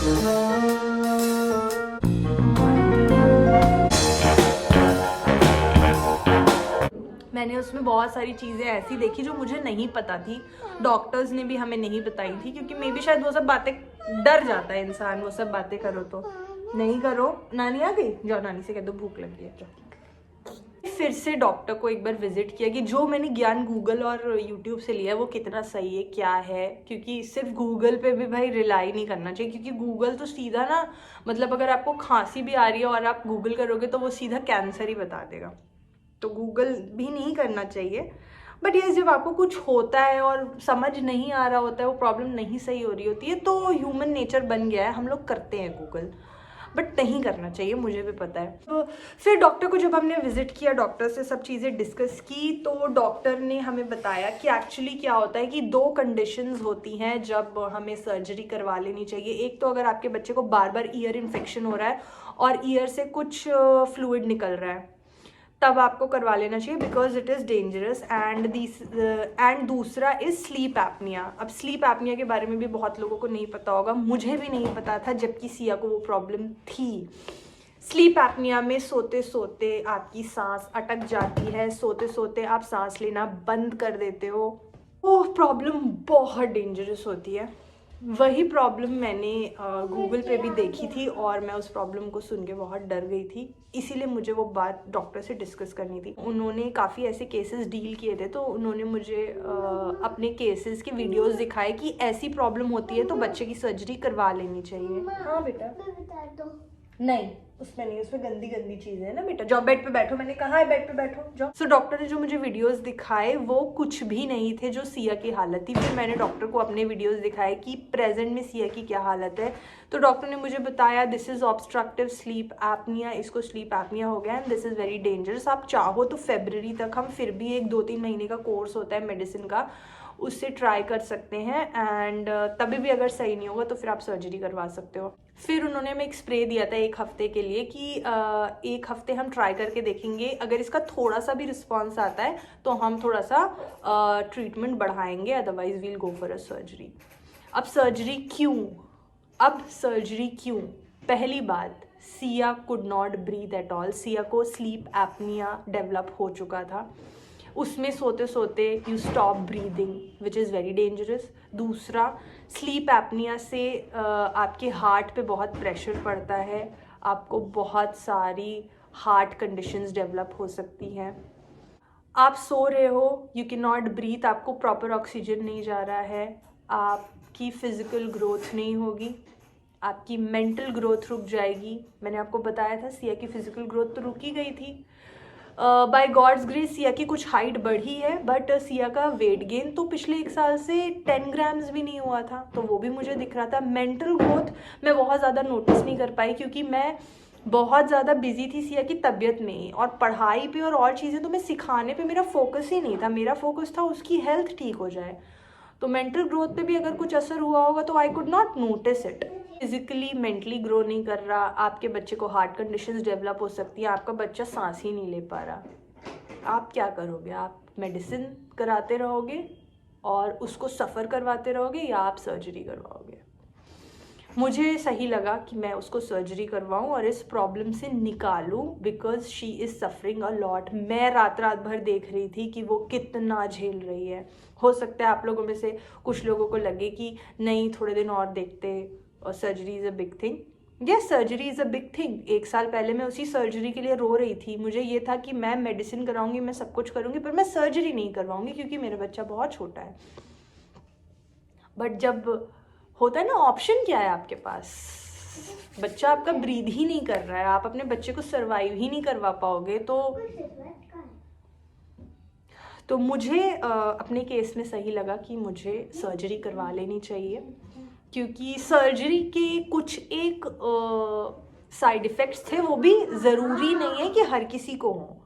मैंने उसमें बहुत सारी चीज़ें ऐसी देखी जो मुझे नहीं पता थी, डॉक्टर्स ने भी हमें नहीं बताई थी, क्योंकि मे बी शायद वो सब बातें, डर जाता है इंसान वो सब बातें करो तो। नहीं करो। नानी आ गई, जाओ नानी से कह दो भूख लगी है, जाओ। फिर से डॉक्टर को एक बार विजिट किया कि जो मैंने ज्ञान गूगल और यूट्यूब से लिया है वो कितना सही है, क्या है, क्योंकि सिर्फ गूगल पे भी भाई रिलाई नहीं करना चाहिए, क्योंकि गूगल तो सीधा ना, मतलब अगर आपको खांसी भी आ रही है और आप गूगल करोगे तो वो सीधा कैंसर ही बता देगा, तो गूगल भी नहीं करना चाहिए। बट ये जब आपको कुछ होता है और समझ नहीं आ रहा होता है, वो प्रॉब्लम नहीं सही हो रही होती है, तो ह्यूमन नेचर बन गया है, हम लोग करते हैं गूगल, बट नहीं करना चाहिए, मुझे भी पता है। तो फिर डॉक्टर को जब हमने विजिट किया, डॉक्टर से सब चीज़ें डिस्कस की, तो डॉक्टर ने हमें बताया कि एक्चुअली क्या होता है कि 2 कंडीशंस होती हैं जब हमें सर्जरी करवा लेनी चाहिए। एक तो अगर आपके बच्चे को बार बार ईयर इन्फेक्शन हो रहा है और ईयर से कुछ फ्लूइड निकल रहा है, तब आपको करवा लेना चाहिए, because it is dangerous. And दूसरा इज़ स्लीप एपनिया। अब स्लीप एपनिया के बारे में भी बहुत लोगों को नहीं पता होगा, मुझे भी नहीं पता था, जबकि सिया को वो प्रॉब्लम थी। स्लीप एपनिया में सोते सोते आपकी सांस अटक जाती है, सोते सोते आप सांस लेना बंद कर देते हो, वो प्रॉब्लम बहुत डेंजरस होती है। वही प्रॉब्लम मैंने गूगल पे भी देखी थी और मैं उस प्रॉब्लम को सुन के बहुत डर गई थी, इसीलिए मुझे वो बात डॉक्टर से डिस्कस करनी थी। उन्होंने काफ़ी ऐसे केसेस डील किए थे, तो उन्होंने मुझे अपने केसेस के वीडियोस दिखाए कि ऐसी प्रॉब्लम होती है तो बच्चे की सर्जरी करवा लेनी चाहिए। हाँ बेटा, नहीं उसमें नहीं, उसमें गंदी गंदी चीज़ें है ना बेटा, जाओ बेड पे बैठो, मैंने कहा है बेड पे बैठो, जाओ। सो डॉक्टर ने जो मुझे वीडियोस दिखाए वो कुछ भी नहीं थे जो सिया की हालत थी। फिर मैंने डॉक्टर को अपने वीडियोस दिखाए कि प्रेजेंट में सिया की क्या हालत है, तो डॉक्टर ने मुझे बताया this is obstructive sleep apnoea, इसको स्लीप एपनिया हो गया and this is very dangerous. आप चाहो तो फरवरी तक हम फिर भी एक 2-3 महीने का कोर्स होता है मेडिसिन का, उससे ट्राई कर सकते हैं, एंड तभी भी अगर सही नहीं होगा तो फिर आप सर्जरी करवा सकते हो। फिर उन्होंने हमें एक स्प्रे दिया था 1 हफ्ते के लिए कि 1 हफ्ते हम ट्राई करके देखेंगे, अगर इसका थोड़ा सा भी रिस्पॉन्स आता है तो हम थोड़ा सा ट्रीटमेंट बढ़ाएंगे, otherwise we'll go for a surgery. अब सर्जरी क्यों? पहली बात, Siya could not breathe at all. Siya को स्लीप एपनिया डेवलप हो चुका था, उसमें सोते सोते you stop breathing which is very dangerous. दूसरा, स्लीप एपनिया से आपके हार्ट पे बहुत प्रेशर पड़ता है, आपको बहुत सारी हार्ट कंडीशंस डेवलप हो सकती हैं। आप सो रहे हो, यू कैन नॉट ब्रीथ, आपको प्रॉपर ऑक्सीजन नहीं जा रहा है, आपकी फिज़िकल ग्रोथ नहीं होगी, आपकी मेंटल ग्रोथ रुक जाएगी। मैंने आपको बताया था सिया की फ़िज़िकल ग्रोथ तो रुकी गई थी। बाय गॉड्स ग्रेस सिया की कुछ हाइट बढ़ी है, बट सिया का वेट गेन तो पिछले 1 साल से 10 ग्राम्स भी नहीं हुआ था, तो वो भी मुझे दिख रहा था। मेंटल ग्रोथ मैं बहुत ज़्यादा नोटिस नहीं कर पाई, क्योंकि मैं बहुत ज़्यादा बिजी थी सिया की तबीयत में, और पढ़ाई पे और चीज़ें तो मैं सिखाने पे मेरा फोकस ही नहीं था, मेरा फोकस था उसकी हेल्थ ठीक हो जाए। तो मेंटल ग्रोथ पे भी अगर कुछ असर हुआ होगा तो I could not notice it. Physically mentally grow नहीं कर रहा, आपके बच्चे को हार्ट कंडीशंस डेवलप हो सकती है, आपका बच्चा सांस ही नहीं ले पा रहा, आप क्या करोगे? आप मेडिसिन कराते रहोगे और उसको सफ़र करवाते रहोगे, या आप सर्जरी करवाओगे? मुझे सही लगा कि मैं उसको सर्जरी करवाऊं और इस प्रॉब्लम से निकालूं, because she is suffering a lot. मैं रात भर देख रही थी कि वो कितना झेल रही है। हो सकता है आप लोगों में से कुछ लोगों को लगे कि नहीं थोड़े दिन और देखते, और surgery is a big thing. Yes, surgery is a big thing. 1 साल पहले मैं उसी सर्जरी के लिए रो रही थी, मुझे ये था कि मैं मेडिसिन कराऊंगी, मैं सब कुछ करूंगी, पर मैं सर्जरी नहीं करवाऊंगी क्योंकि मेरा बच्चा बहुत छोटा है। बट जब होता है ना, ऑप्शन क्या है आपके पास, बच्चा आपका ब्रीद ही नहीं कर रहा है, आप अपने बच्चे को सर्वाइव ही नहीं करवा पाओगे, तो मुझे अपने केस में सही लगा कि मुझे सर्जरी करवा लेनी चाहिए, क्योंकि सर्जरी के कुछ एक साइड इफ़ेक्ट्स थे, वो भी ज़रूरी नहीं है कि हर किसी को हो।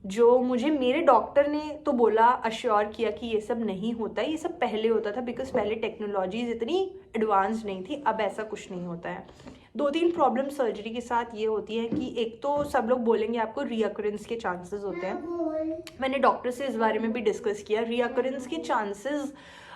जो मुझे मेरे डॉक्टर ने तो बोला, अश्योर किया कि ये सब नहीं होता है, ये सब पहले होता था, बिकॉज पहले टेक्नोलॉजीज इतनी एडवांस नहीं थी, अब ऐसा कुछ नहीं होता है। 2-3 प्रॉब्लम सर्जरी के साथ ये होती है कि एक तो सब लोग बोलेंगे आपको रीअकरेंस के चांसेस होते हैं। मैंने डॉक्टर से इस बारे में भी डिस्कस किया, रीअकरेंस के चांसेस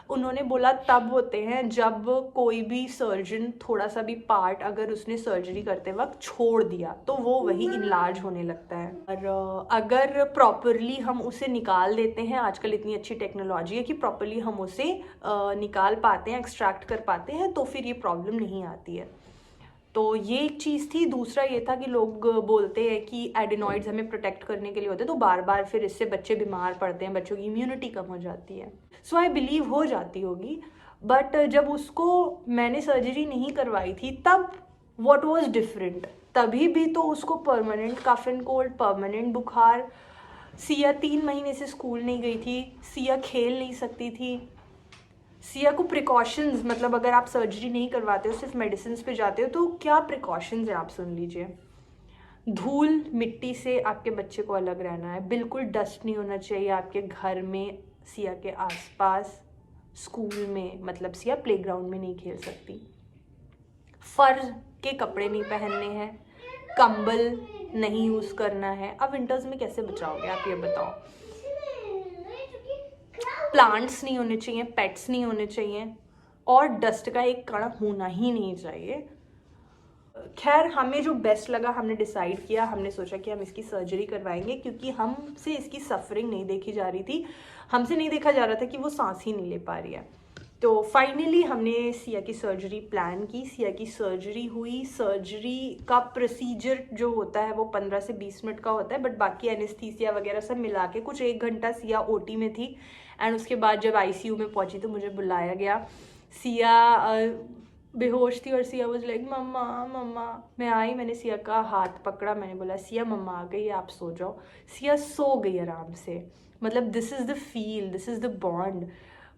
उन्होंने बोला तब होते हैं जब कोई भी सर्जन थोड़ा सा भी पार्ट अगर उसने सर्जरी करते वक्त छोड़ दिया तो वो वही इनलार्ज होने लगता है। और अगर प्रॉपरली हम उसे निकाल देते हैं, आजकल इतनी अच्छी टेक्नोलॉजी है कि प्रॉपरली हम उसे निकाल पाते हैं, एक्सट्रैक्ट कर पाते हैं, तो फिर ये प्रॉब्लम नहीं आती है। तो ये एक चीज़ थी। दूसरा ये था कि लोग बोलते हैं कि एडिनॉइड्स हमें प्रोटेक्ट करने के लिए होते हैं, तो बार बार फिर इससे बच्चे बीमार पड़ते हैं, बच्चों की इम्यूनिटी कम हो जाती है। सो आई बिलीव हो जाती होगी, बट जब उसको मैंने सर्जरी नहीं करवाई थी तब व्हाट वाज डिफरेंट, तभी भी तो उसको permanent cough and cold, permanent बुखार। सिया 3 महीने से स्कूल नहीं गई थी, सिया खेल नहीं सकती थी। सिया को प्रिकॉशंस, मतलब अगर आप सर्जरी नहीं करवाते हो, सिर्फ मेडिसिन पे जाते हो, तो क्या प्रिकॉशंस है आप सुन लीजिए। धूल मिट्टी से आपके बच्चे को अलग रहना है, बिल्कुल डस्ट नहीं होना चाहिए आपके घर में, सिया के आसपास, स्कूल में, मतलब सिया प्लेग्राउंड में नहीं खेल सकती। फर के कपड़े नहीं पहनने हैं, कंबल नहीं यूज़ करना है। अब विंटर्स में कैसे बचाओगे आप ये बताओ। प्लांट्स नहीं होने चाहिए, पेट्स नहीं होने चाहिए, और डस्ट का एक कण होना ही नहीं चाहिए। खैर हमें जो बेस्ट लगा हमने डिसाइड किया, हमने सोचा कि हम इसकी सर्जरी करवाएंगे, क्योंकि हमसे इसकी सफरिंग नहीं देखी जा रही थी, हमसे नहीं देखा जा रहा था कि वो सांस ही नहीं ले पा रही है। तो फाइनली हमने सिया की सर्जरी प्लान की, सिया की सर्जरी हुई। सर्जरी का प्रोसीजर जो होता है वो 15 से 20 मिनट का होता है, बट बाकी एनेस्थीसिया वगैरह सब मिला के कुछ 1 घंटा सिया ओटी में थी। एंड उसके बाद जब आईसीयू में पहुंची तो मुझे बुलाया गया। सिया बेहोश थी और सिया वाज लाइक मम्मा मम्मा। मैं आई, मैंने सिया का हाथ पकड़ा, मैंने बोला सिया मम्मा आ गई, आप सो जाओ। सिया सो गई आराम से। मतलब this is the feel, this is the bond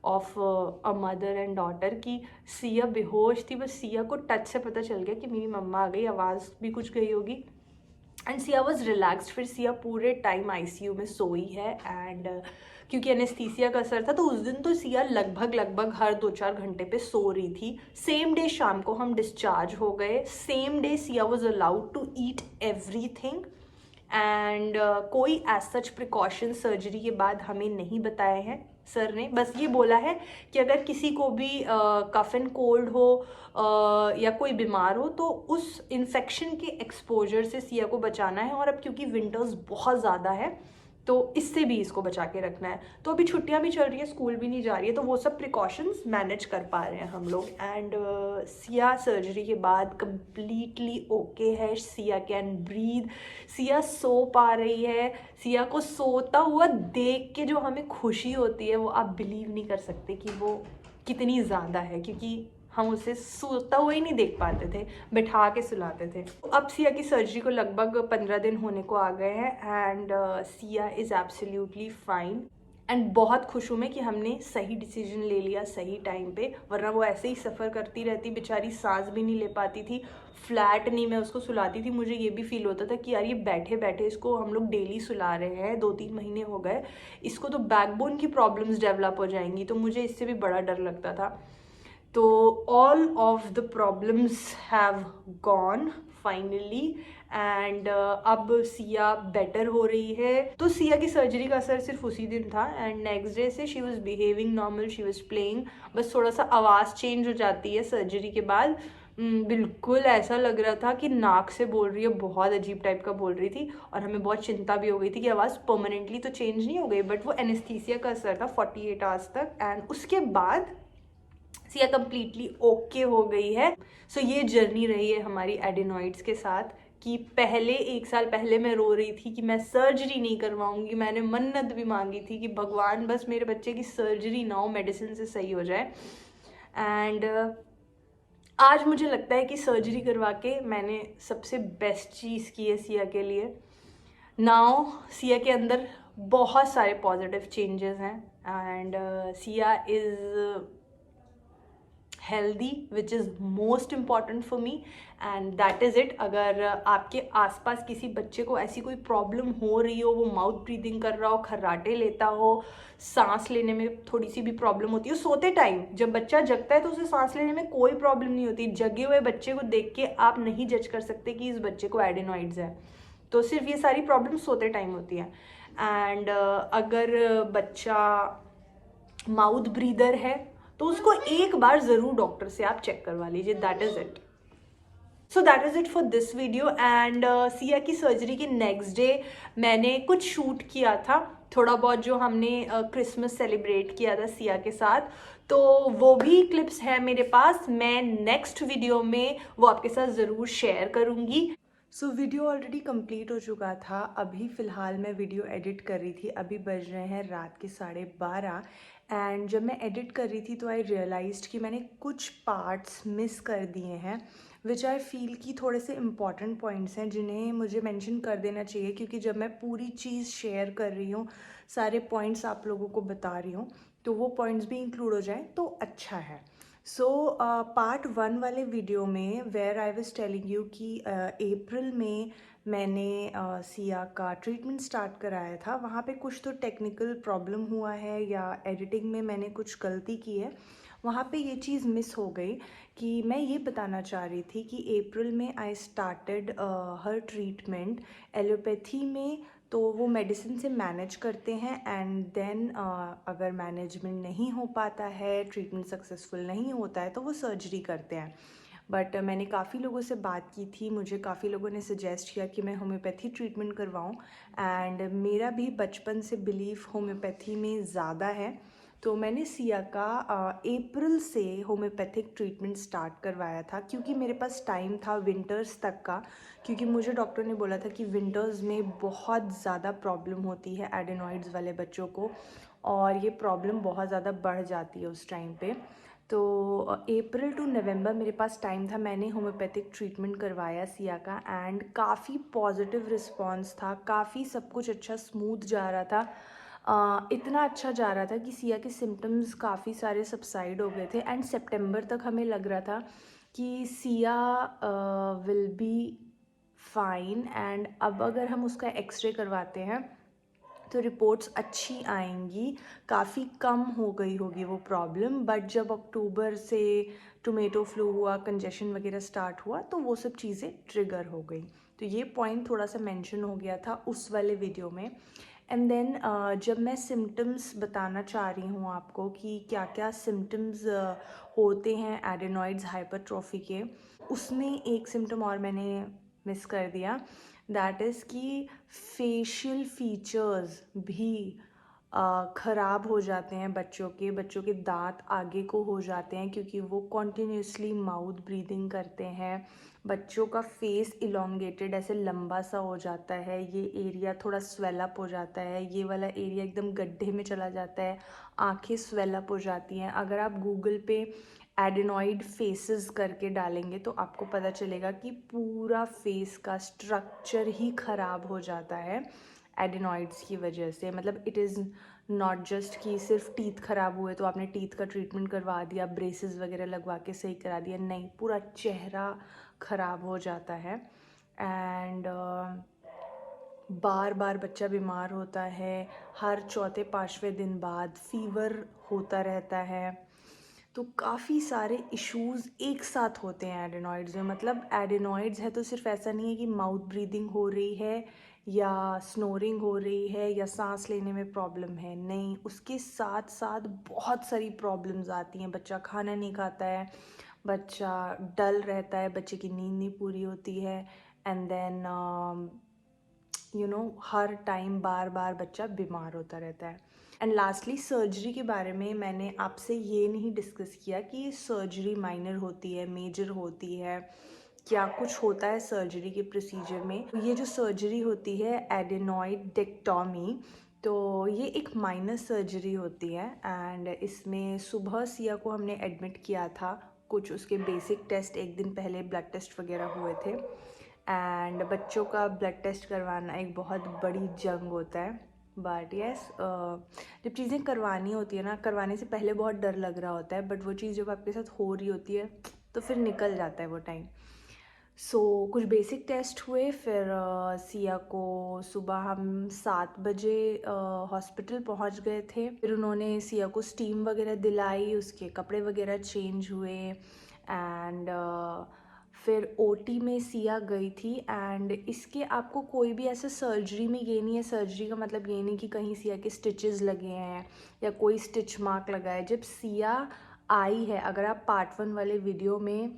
of a mother and daughter की। सिया बेहोश थी, बस सिया को टच से पता चल गया कि मेरी मम्मा आ गई, आवाज़ भी कुछ गई होगी। And Siya was relaxed. फिर सिया पूरे टाइम आईसीयू में सोई है। एंड क्योंकि एनेस्थीसिया का असर था तो उस दिन तो सिया लगभग हर 2-4 घंटे पे सो रही थी। सेम डे शाम को हम डिस्चार्ज हो गए। Same day Siya was allowed to eat everything. And कोई एज सच प्रिकॉशन सर्जरी के बाद हमें नहीं बताए हैं सर ने। बस ये बोला है कि अगर किसी को भी कफ एंड कोल्ड हो या कोई बीमार हो तो उस इन्फेक्शन के एक्सपोजर से सिया को बचाना है। और अब क्योंकि विंटर्स बहुत ज़्यादा है तो इससे भी इसको बचा के रखना है। तो अभी छुट्टियां भी चल रही है, स्कूल भी नहीं जा रही है, तो वो सब प्रिकॉशंस मैनेज कर पा रहे हैं हम लोग। एंड सिया सर्जरी के बाद कंप्लीटली ओके है। सिया कैन ब्रीथ, सिया सो पा रही है। सिया को सोता हुआ देख के जो हमें खुशी होती है वो आप बिलीव नहीं कर सकते कि वो कितनी ज़्यादा है, क्योंकि हम उसे सोता हुआ ही नहीं देख पाते थे, बिठा के सुलाते थे। अब सिया की सर्जरी को लगभग 15 दिन होने को आ गए हैं। And Siya is absolutely fine. And बहुत खुश हूँ मैं कि हमने सही डिसीजन ले लिया सही टाइम पे, वरना वो ऐसे ही सफ़र करती रहती बेचारी, सांस भी नहीं ले पाती थी। फ्लैट नहीं मैं उसको सुलाती थी, मुझे ये भी फील होता था कि यार ये बैठे बैठे इसको हम लोग डेली सुला रहे हैं, 2-3 महीने हो गए, इसको तो बैकबोन की प्रॉब्लम्स डेवलप हो जाएंगी, तो मुझे इससे भी बड़ा डर लगता था। तो all of the problems have gone finally. And अब सिया बेटर हो रही है। तो सिया की सर्जरी का असर सिर्फ उसी दिन था। एंड नेक्स्ट डे से she was behaving normal, she was playing. बस थोड़ा सा आवाज़ चेंज हो जाती है सर्जरी के बाद। बिल्कुल ऐसा लग रहा था कि नाक से बोल रही है, बहुत अजीब टाइप का बोल रही थी। और हमें बहुत चिंता भी हो गई थी कि आवाज़ परमानेंटली तो चेंज नहीं हो गई, बट वो एनेस्थीसिया का असर था 48 आवर्स तक। एंड उसके बाद सिया कंप्लीटली ओके हो गई है। सो ये जर्नी रही है हमारी एडिनॉइड्स के साथ कि पहले 1 साल पहले मैं रो रही थी कि मैं सर्जरी नहीं करवाऊंगी। मैंने मन्नत भी मांगी थी कि भगवान बस मेरे बच्चे की सर्जरी ना हो, मेडिसिन से सही हो जाए। एंड आज मुझे लगता है कि सर्जरी करवा के मैंने सबसे बेस्ट चीज़ की है सिया के लिए। नाउ सिया के अंदर बहुत सारे पॉजिटिव चेंजेस हैं। And Siya is healthy which is most important for me, and that is it. अगर आपके आसपास किसी बच्चे को ऐसी कोई प्रॉब्लम हो रही हो, वो माउथ ब्रीदिंग कर रहा हो, खर्राटे लेता हो, सांस लेने में थोड़ी सी भी प्रॉब्लम होती है, सोते टाइम जब बच्चा जगता है तो उसे सांस लेने में कोई प्रॉब्लम नहीं होती, जगे हुए बच्चे को देख के आप नहीं जज कर सकते कि इस बच्चे को एडिनॉइड्स है। तो सिर्फ ये सारी प्रॉब्लम सोते टाइम होती हैं। एंड अगर बच्चा माउथ ब्रीदर है तो उसको एक बार ज़रूर डॉक्टर से आप चेक करवा लीजिए. That is it. So that is it for this video. And Siya की सर्जरी के नेक्स्ट डे मैंने कुछ शूट किया था, थोड़ा बहुत जो हमने क्रिसमस सेलिब्रेट किया था सिया के साथ, तो वो भी क्लिप्स है मेरे पास. मैं नेक्स्ट वीडियो में वो आपके साथ ज़रूर शेयर करूँगी. सो वीडियो ऑलरेडी कंप्लीट हो चुका था. अभी फ़िलहाल मैं वीडियो एडिट कर रही थी. अभी बज रहे हैं रात के 12:30. एंड जब मैं एडिट कर रही थी तो आई रियलाइज्ड कि मैंने कुछ पार्ट्स मिस कर दिए हैं, विच आई फील कि थोड़े से इम्पॉर्टेंट पॉइंट्स हैं जिन्हें मुझे मेंशन कर देना चाहिए, क्योंकि जब मैं पूरी चीज़ शेयर कर रही हूँ, सारे पॉइंट्स आप लोगों को बता रही हूँ, तो वो पॉइंट्स भी इंक्लूड हो जाएं तो अच्छा है. सो पार्ट 1 वाले वीडियो में where I was telling you कि अप्रैल में मैंने सिया का ट्रीटमेंट स्टार्ट कराया था. वहाँ पे कुछ तो टेक्निकल प्रॉब्लम हुआ है या एडिटिंग में मैंने कुछ गलती की है, वहाँ पे ये चीज़ मिस हो गई कि मैं ये बताना चाह रही थी कि अप्रैल में I started her treatment allopathy में. तो वो मेडिसिन से मैनेज करते हैं एंड देन अगर मैनेजमेंट नहीं हो पाता है, ट्रीटमेंट सक्सेसफुल नहीं होता है, तो वो सर्जरी करते हैं. बट मैंने काफ़ी लोगों से बात की थी, मुझे काफ़ी लोगों ने सजेस्ट किया कि मैं होम्योपैथी ट्रीटमेंट करवाऊं. एंड मेरा भी बचपन से बिलीफ होम्योपैथी में ज़्यादा है, तो मैंने सिया का अप्रैल से होम्योपैथिक ट्रीटमेंट स्टार्ट करवाया था, क्योंकि मेरे पास टाइम था विंटर्स तक का. क्योंकि मुझे डॉक्टर ने बोला था कि विंटर्स में बहुत ज़्यादा प्रॉब्लम होती है एडेनॉइड्स वाले बच्चों को, और ये प्रॉब्लम बहुत ज़्यादा बढ़ जाती है उस टाइम पे. तो अप्रैल टू नवंबर मेरे पास टाइम था. मैंने होम्योपैथिक ट्रीटमेंट करवाया सिया का एंड काफ़ी पॉजिटिव रिस्पॉन्स था, काफ़ी सब कुछ अच्छा स्मूथ जा रहा था. इतना अच्छा जा रहा था कि सिया के सिम्टम्स काफ़ी सारे सबसाइड हो गए थे. एंड सितंबर तक हमें लग रहा था कि Siya will be fine. And अब अगर हम उसका एक्सरे करवाते हैं तो रिपोर्ट्स अच्छी आएंगी, काफ़ी कम हो गई होगी वो प्रॉब्लम. बट जब अक्टूबर से टोमेटो फ्लू हुआ, कंजेशन वगैरह स्टार्ट हुआ, तो वो सब चीज़ें ट्रिगर हो गई. तो ये पॉइंट थोड़ा सा मेंशन हो गया था उस वाले वीडियो में. एंड देन जब मैं सिम्टम्स बताना चाह रही हूँ आपको कि क्या क्या सिम्टम्स होते हैं एडेनॉइड्स हाइपरट्रॉफी के, उसमें एक सिम्टम और मैंने मिस कर दिया. दैट इज़ कि फेशियल फीचर्स भी ख़राब हो जाते हैं बच्चों के दांत आगे को हो जाते हैं, क्योंकि वो कॉन्टीन्यूसली माउथ ब्रीदिंग करते हैं. बच्चों का फेस इलोंगेटेड ऐसे लंबा सा हो जाता है, ये एरिया थोड़ा स्वेलअप हो जाता है, ये वाला एरिया एकदम गड्ढे में चला जाता है, आंखें स्वेलअप हो जाती हैं. अगर आप गूगल पे एडेनॉइड फेसेस करके डालेंगे तो आपको पता चलेगा कि पूरा फेस का स्ट्रक्चर ही ख़राब हो जाता है एडेनॉइड्स की वजह से. मतलब इट इज़ नॉट जस्ट कि सिर्फ टीथ ख़राब हुए तो आपने टीथ का ट्रीटमेंट करवा दिया, ब्रेसेस वगैरह लगवा के सही करा दिया. नहीं, पूरा चेहरा ख़राब हो जाता है. एंड बार बार बच्चा बीमार होता है, हर चौथे पाँचवें दिन बाद फीवर होता रहता है. तो काफ़ी सारे इश्यूज़ एक साथ होते हैं एडेनॉइड्स में. मतलब एडेनॉइड्स है तो सिर्फ ऐसा नहीं है कि माउथ ब्रीदिंग हो रही है या स्नोरिंग हो रही है या सांस लेने में प्रॉब्लम है. नहीं, उसके साथ साथ बहुत सारी प्रॉब्लम्स आती हैं. बच्चा खाना नहीं खाता है, बच्चा डल रहता है, बच्चे की नींद नहीं पूरी होती है. एंड देन हर टाइम बार बार बच्चा बीमार होता रहता है. एंड लास्टली सर्जरी के बारे में मैंने आपसे ये नहीं डिस्कस किया कि सर्जरी माइनर होती है, मेजर होती है, क्या कुछ होता है सर्जरी के प्रोसीजर में. ये जो सर्जरी होती है एडेनॉइडेक्टॉमी, तो ये एक माइनर सर्जरी होती है. एंड इसमें सुबह सिया को हमने एडमिट किया था. कुछ उसके बेसिक टेस्ट एक दिन पहले ब्लड टेस्ट वगैरह हुए थे. एंड बच्चों का ब्लड टेस्ट करवाना एक बहुत बड़ी जंग होता है. बट येस, जब चीज़ें करवानी होती है ना, करवाने से पहले बहुत डर लग रहा होता है, बट वो चीज़ जब आपके साथ हो रही होती है तो फिर निकल जाता है वो टाइम. सो कुछ बेसिक टेस्ट हुए. फिर सिया को सुबह हम 7 बजे हॉस्पिटल पहुंच गए थे. फिर उन्होंने सिया को स्टीम वगैरह दिलाई, उसके कपड़े वगैरह चेंज हुए. एंड फिर ओटी में सिया गई थी. एंड इसके आपको कोई भी ऐसा सर्जरी में ये नहीं है, सर्जरी का मतलब ये नहीं कि कहीं सिया के स्टिचेस लगे हैं या कोई स्टिच मार्क लगा है. जब सिया आई है। अगर आप पार्ट 1 वाले वीडियो में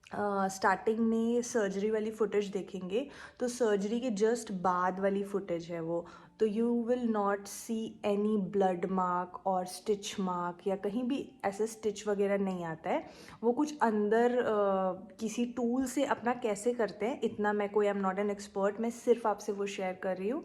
स्टार्टिंग में सर्जरी वाली फुटेज देखेंगे तो सर्जरी के जस्ट बाद वाली फुटेज है वो, तो you will not see any blood mark और स्टिच मार्क, या कहीं भी ऐसे स्टिच वगैरह नहीं आता है। वो कुछ अंदर किसी टूल से अपना कैसे करते हैं, इतना मैं कोई, I am not an expert, मैं सिर्फ आपसे वो शेयर कर रही हूँ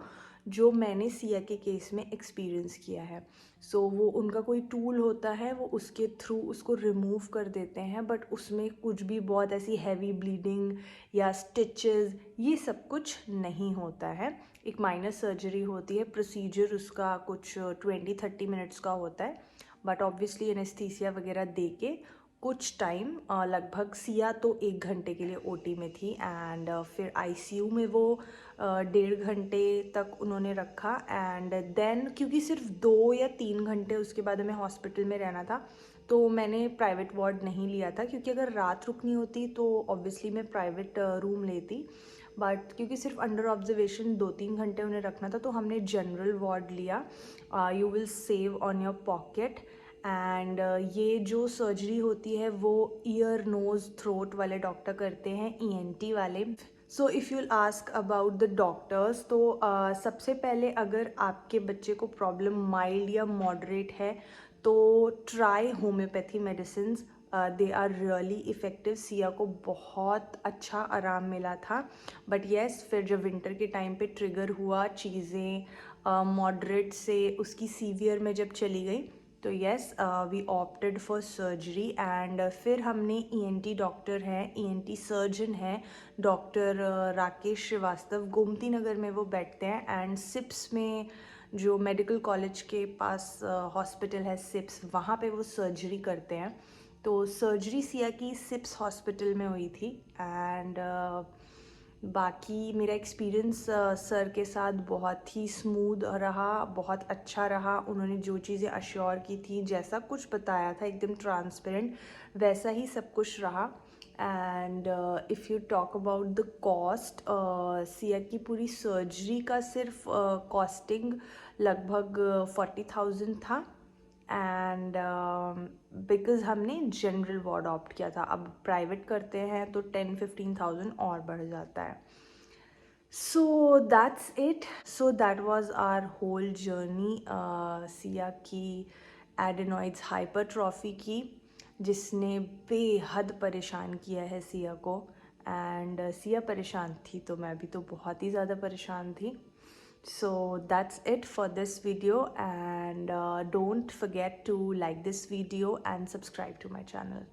जो मैंने सिया के केस में एक्सपीरियंस किया है। सो वो उनका कोई टूल होता है, वो उसके थ्रू उसको रिमूव कर देते हैं, बट उसमें कुछ भी बहुत ऐसी हैवी ब्लीडिंग या स्टिचेस ये सब कुछ नहीं होता है। एक माइनर सर्जरी होती है, प्रोसीजर उसका कुछ 20-30 मिनट्स का होता है, बट ऑब्वियसली एनेस्थीसिया वगैरह दे के कुछ टाइम, लगभग सिया तो 1 घंटे के लिए ओटी में थी, एंड फिर आईसीयू में वो 1.5 घंटे तक उन्होंने रखा। एंड देन क्योंकि सिर्फ 2 या 3 घंटे उसके बाद हमें हॉस्पिटल में रहना था, तो मैंने प्राइवेट वार्ड नहीं लिया था, क्योंकि अगर रात रुकनी होती तो ऑब्वियसली मैं प्राइवेट रूम लेती, बट क्योंकि सिर्फ अंडर ऑब्जर्वेशन 2-3 घंटे उन्हें रखना था, तो हमने जनरल वार्ड लिया। You will save on your pocket. And ये जो सर्जरी होती है वो ईयर नोज़ थ्रोट वाले डॉक्टर करते हैं, ईएनटी वाले। So if you'll ask about the doctors, तो सबसे पहले अगर आपके बच्चे को प्रॉब्लम माइल्ड या मॉडरेट है तो try homeopathy medicine, they are really effective. Siya को बहुत अच्छा आराम मिला था, बट येस फिर जब विंटर के टाइम पे ट्रिगर हुआ चीज़ें, मॉडरेट से उसकी सीवियर में जब चली गई, तो yes we opted for surgery. And फिर हमने ईएनटी डॉक्टर हैं, ईएनटी सर्जन हैं, डॉक्टर राकेश श्रीवास्तव, गोमती नगर में वो बैठते हैं, एंड सिप्स में जो मेडिकल कॉलेज के पास हॉस्पिटल है सिप्स, वहाँ पे वो सर्जरी करते हैं। तो सर्जरी सिया की सिप्स हॉस्पिटल में हुई थी। एंड बाकी मेरा एक्सपीरियंस सर के साथ बहुत ही स्मूथ रहा, बहुत अच्छा रहा। उन्होंने जो चीज़ें अश्योर की थी, जैसा कुछ बताया था एकदम ट्रांसपेरेंट, वैसा ही सब कुछ रहा। And if you talk about the cost, Siya की पूरी सर्जरी का सिर्फ कॉस्टिंग लगभग 40,000 था। एंड बिकॉज़ हमने जनरल वार्ड ऑप्ट किया था, अब प्राइवेट करते हैं तो 10-15,000 और बढ़ जाता है। So that's it. So that was our whole journey Siya की एडेनॉइड्स हाइपरट्रॉफी की, जिसने बेहद परेशान किया है सिया को। एंड सिया परेशान थी तो मैं भी तो बहुत ही ज़्यादा परेशान थी। So that's it for this video, and don't forget to like this video and subscribe to my channel.